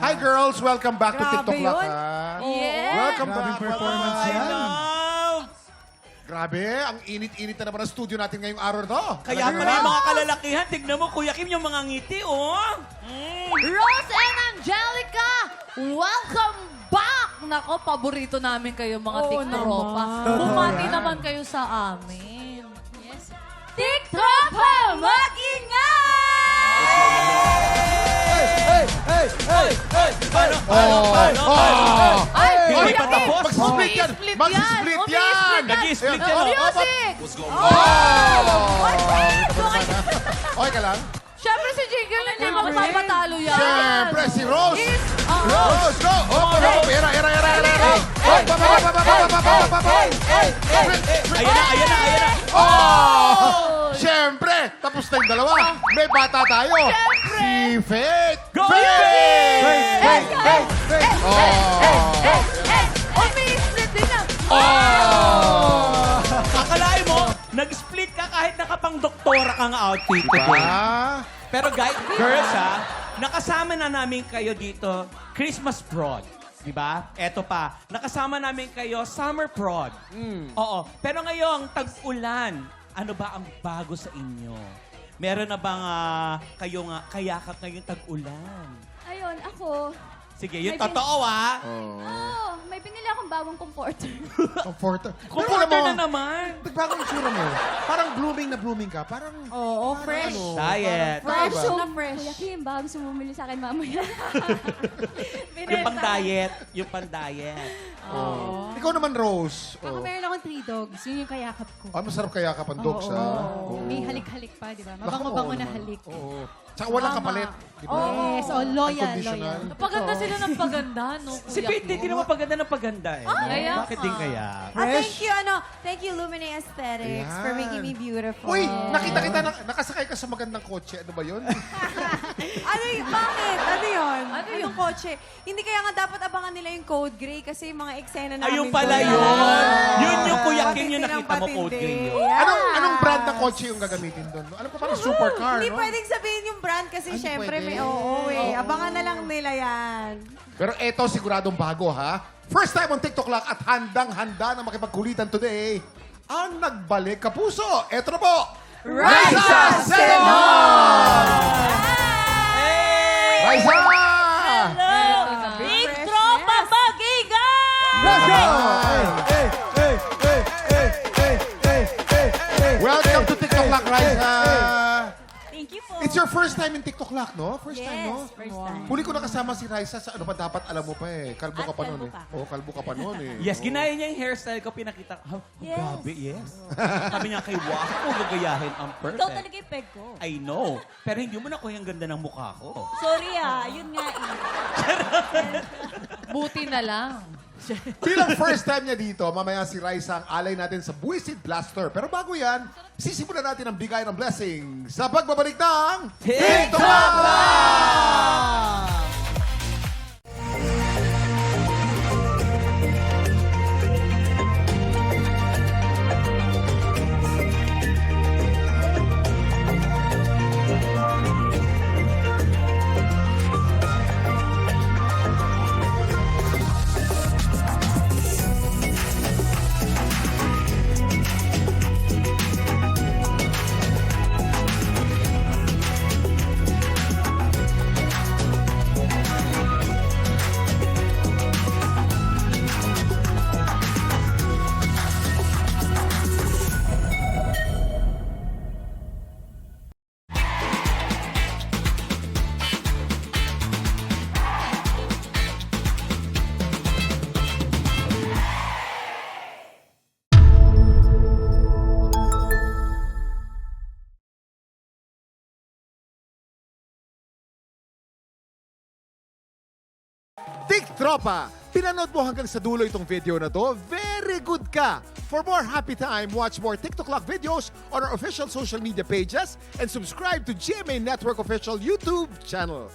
Hi girls, welcome back to Grabe TikTok Lock. yun. ha? Yeah. Welcome Grabing back. performance welcome yan. back. Grabe, ang init-init na naman ang studio natin ngayong araw na to. Kaya Talagang pala yung naman. mga kalalakihan, tignan mo, Kuya Kim, yung mga ngiti, oh. Rose and Angelica, welcome back! Nako, paborito namin kayo mga Oo TikTropa. naman. Bumati naman kayo sa amin. Yes. TikTropa, Paano? Ay, Hindi Kuya pa Kim, tapos? Mag-split yan! Umi-split Mag-split yan! yan! Nag-i-split Ayan. yan, oh. Music! Okay ka lang? Siyempre si Jiggle, hindi magpapatalo yan. Siyempre, si Rose! Oo. Rose, go! Hop, hop, era! Hop, hop. Ayan na. Oh! Siyempre, tapos na yung dalawa. May bata tayo. Siyempre. Si Faith. Go, Faith! Umi-split din yan. Akalain mo, nag-split ka kahit nakapang doktora kang outfit today. Ah, Pero guys, girls ha, nakasama na namin kayo dito, Christmas prod. Di ba? Eto pa, nakasama namin kayo, summer prod. Oo. Pero ngayong tag-ulan, ano ba ang bago sa inyo? Meron na bang kayong kayakap ngayong tag-ulan? Ayun, ako. Sige, yung May totoo ha. Oh, may pinili akong bagong comforter. comforter. Comforter na naman. Nagbagong itsura mo. Parang blooming na blooming ka. Parang, Oo, fresh. Diet. Fresh Diba? na fresh. Kuya Kim, bago sumumili sa akin mamaya. Yung pang-diet. Yung pang-diet. ikaw naman, Rose. Ako meron akong 3 dogs. Yun yung kayakap ko. Ah, masarap kaya kapag dogs, ha? Oo. May halik-halik pa, di ba? Naku, Mabango-bango oo na naman. halik. Oo. Tsaka walang kapalit. Di ba? Yes, loyal, Unconditional. loyal. Paganda sila ng paganda, no? Si Pete, hindi naman paganda ng paganda eh. Kaya Bakit nga. din kaya? Thank you, Lumine Aesthetics, Ayan. for making me beautiful. Uy, nakita kita, nakasakay ka sa magandang kotse. Ano ba yun? Bakit? Ano yun? Ano yun? Anong kotse? Hindi kaya nga dapat abangan nila yung code gray kasi yung mga eksena namin. Ayun pala doon. yun. Yun yung Kuya Kim Patindi yung ng nakita mo, code patindi. green yun. Yeah. Anong brand na kotse yung gagamitin doon? Alam ko parang supercar, Hindi no? pwedeng sabihin yung brand kasi Ay, syempre pwede. may oo eh. Abangan na lang nila yan. Pero eto, siguradong bago, ha? First time on TikTok Lock at handang-handa na makipagkulitan today. Ang nagbalik kapuso. Eto na po. Raisa Senon! Raisa! TikTropa, Magigan! Let's go! Welcome to TikTok Lock, Raisa! Thank you po. It's your first time in TikTok Lock, no? First time, no? Yes, first time. Huli ko nakasama si Raisa sa ano pa dapat alam mo pa eh. Kalbo ka At pa kalbo noon eh. pa. Oo, kalbo ka pa noon eh. Yes, Oo. ginaya niya yung hairstyle ko, pinakita ko. Yes. Grabe, yes. Sabi niya kay wow, ako gagayahin ang Ikaw perfect. talaga yung peg ko. I know. Pero hindi mo na kuya ang ganda ng mukha ko. Sorry yun nga eh. Buti na lang. Bilang first time niya dito, mamaya si Raisa ang alay natin sa Buisit Blaster. Pero bago yan, sisimulan natin ang bigay ng blessing sa pagbabalik ng TikTok Lock! TikTropa! Pinanood mo hanggang sa dulo itong video na to? Very good ka! For more happy time, watch more TikTok Lock videos on our official social media pages and subscribe to GMA Network official YouTube channel.